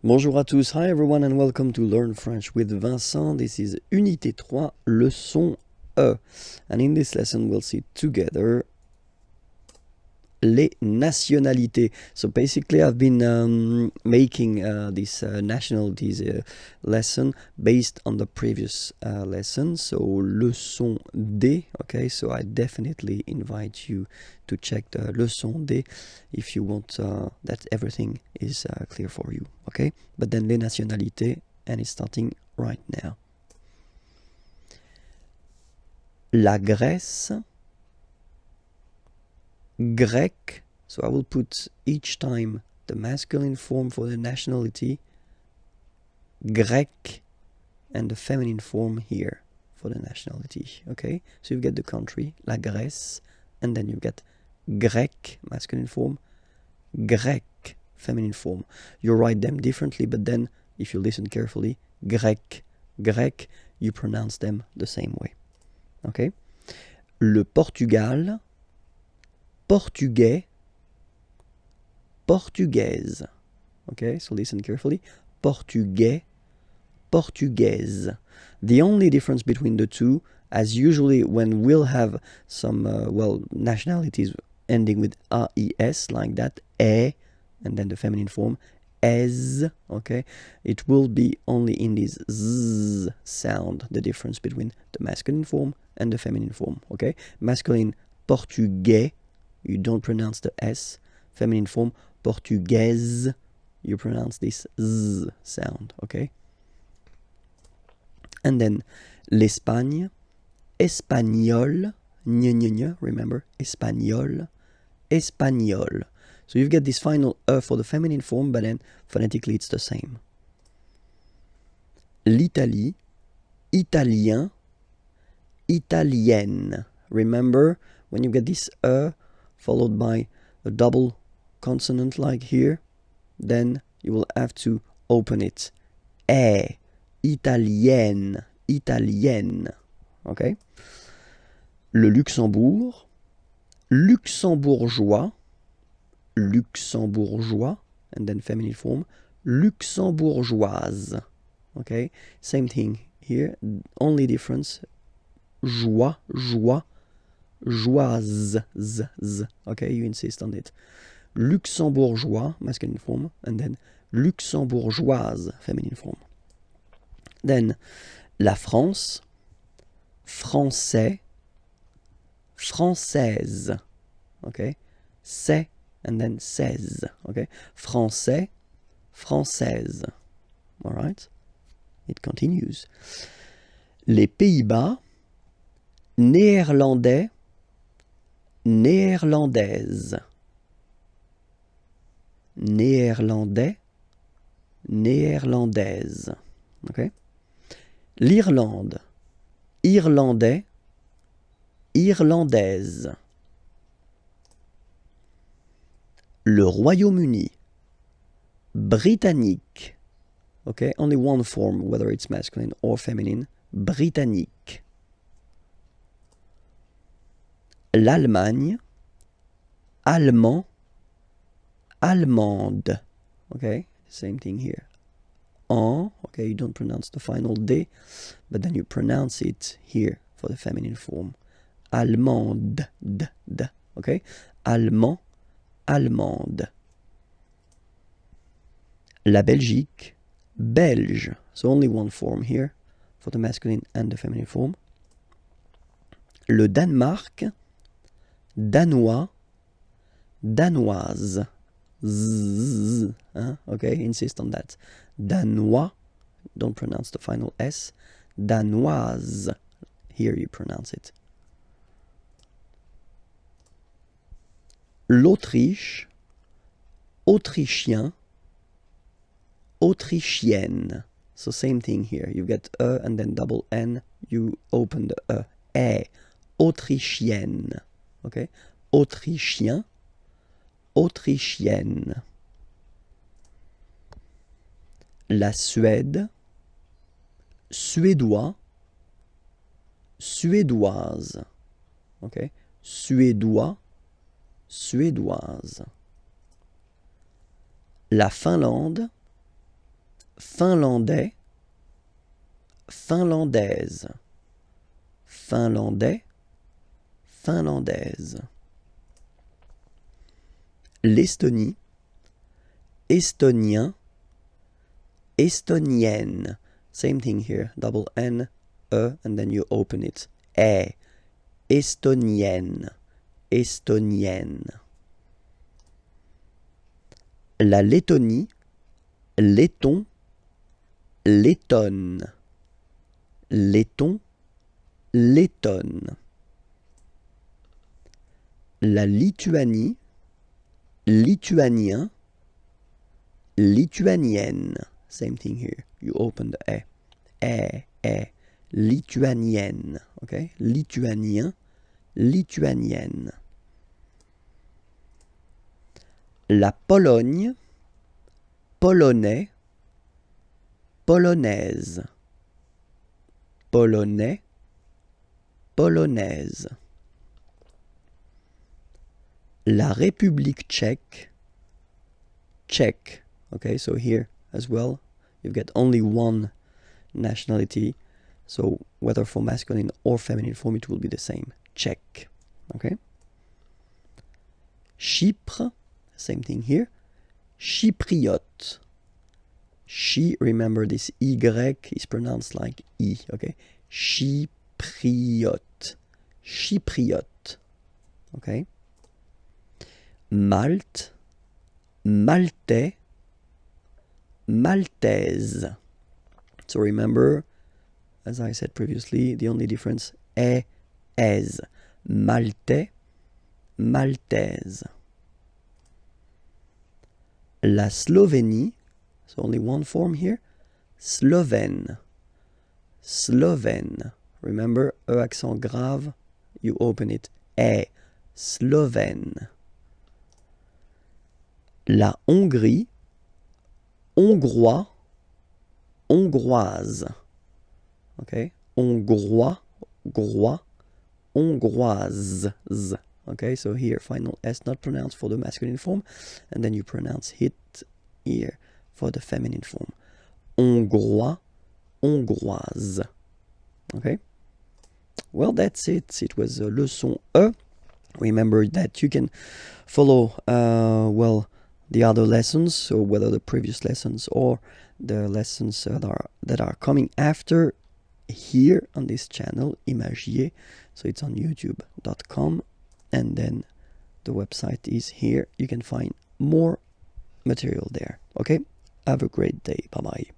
Bonjour à tous, hi everyone and welcome to Learn French with Vincent. This is Unité 3, leçon E. And in this lesson we'll see together les nationalités. So basically I've been making this nationalities lesson based on the previous lesson. So leçon D, okay, so I definitely invite you to check the leçon D if you want that everything is clear for you, okay? But then les nationalités, and it's starting right now. La Grèce, Grec, so I will put each time the masculine form for the nationality, Grec, and the feminine form here for the nationality, okay? So you get the country, la Grèce, and then you get Grec, masculine form, Grec, feminine form. You write them differently, but then if you listen carefully, Grec, Grec, you pronounce them the same way, okay? Le Portugal, Portugais, Portugaise. Okay, so listen carefully. Portugais, Portugaise. The only difference between the two, as usually when we'll have some, nationalities ending with AES, like that, and then the feminine form, es, okay, it will be only in this z sound, the difference between the masculine form and the feminine form, okay? Masculine, Portugais, you don't pronounce the S. Feminine form, Portugaise, you pronounce this Z sound, okay? And then l'Espagne, Espagnol, remember, Espagnol, Espagnol. So you get this final for the feminine form, but then phonetically it's the same. L'Italie, Italien, Italienne. Remember, when you get this followed by a double consonant like here, then you will have to open it. Italienne, italienne. Okay? Le Luxembourg, luxembourgeois, luxembourgeois, and then feminine form, luxembourgeoise. Okay? Same thing here, only difference, joie, joie, joise, okay, you insist on it. Luxembourgeois, masculine form, and then luxembourgeoise, feminine form. Then la France, français, française, okay, c'est, and then seize, okay, français, française, all right, it continues. Les Pays-Bas, néerlandais, néerlandaise, néerlandais, néerlandaise, okay. L'Irlande, irlandais, irlandaise. Le Royaume-Uni, britannique, okay, only one form, whether it's masculine or feminine, britannique. L'Allemagne, allemand, allemande, okay, same thing here. Okay, you don't pronounce the final D, but then you pronounce it here for the feminine form. Allemande, okay? Allemand, allemande. La Belgique, belge. So only one form here for the masculine and the feminine form. Le Danemark, danois, danoise. Z, okay, insist on that. Danois, don't pronounce the final S. Danoise, here you pronounce it. L'Autriche, autrichien, autrichienne. So same thing here. You get and then double N, you open the autrichienne, okay? Autrichien, autrichienne. La Suède, suédois, suédoise, okay? Suédois, suédoise. La Finlande, finlandais, finlandaise, finlandais, finlandaise. L'Estonie, estonien, estonienne. Same thing here, double N, E, and then you open it. E, estonienne, estonienne. La Lettonie, letton, lettonne, letton, lettonne. La Lituanie, lituanien, lituanienne. Same thing here. You open the e, lituanienne. Okay? Lituanien, lituanienne. La Pologne, polonais, polonaise, polonais, polonaise. La République tchèque, tchèque. Okay, so here as well, you've got only one nationality. So whether for masculine or feminine form, it will be the same. Tchèque. Okay. Chypre, same thing here. Chypriote. Remember this Y is pronounced like I, okay? Chypriote. Chypriote. Okay? Malte, maltais, maltaise. So remember, as I said previously, the only difference, es. Maltais, maltaise. La Slovénie, so only one form here, Slovène, Slovène. Remember, E accent grave, you open it, Slovène. La Hongrie, hongrois, hongroise. Okay, hongrois, grois, hongroise. Okay, so here final S not pronounced for the masculine form, and then you pronounce it here for the feminine form. Hongrois, hongroise. Okay, well, that's it. It was leçon E. Remember that you can follow, well, the other lessons, so whether the previous lessons or the lessons that are coming after here on this channel, Imagier. So it's on youtube.com, and then the website is here. You can find more material there. Okay, have a great day. Bye bye.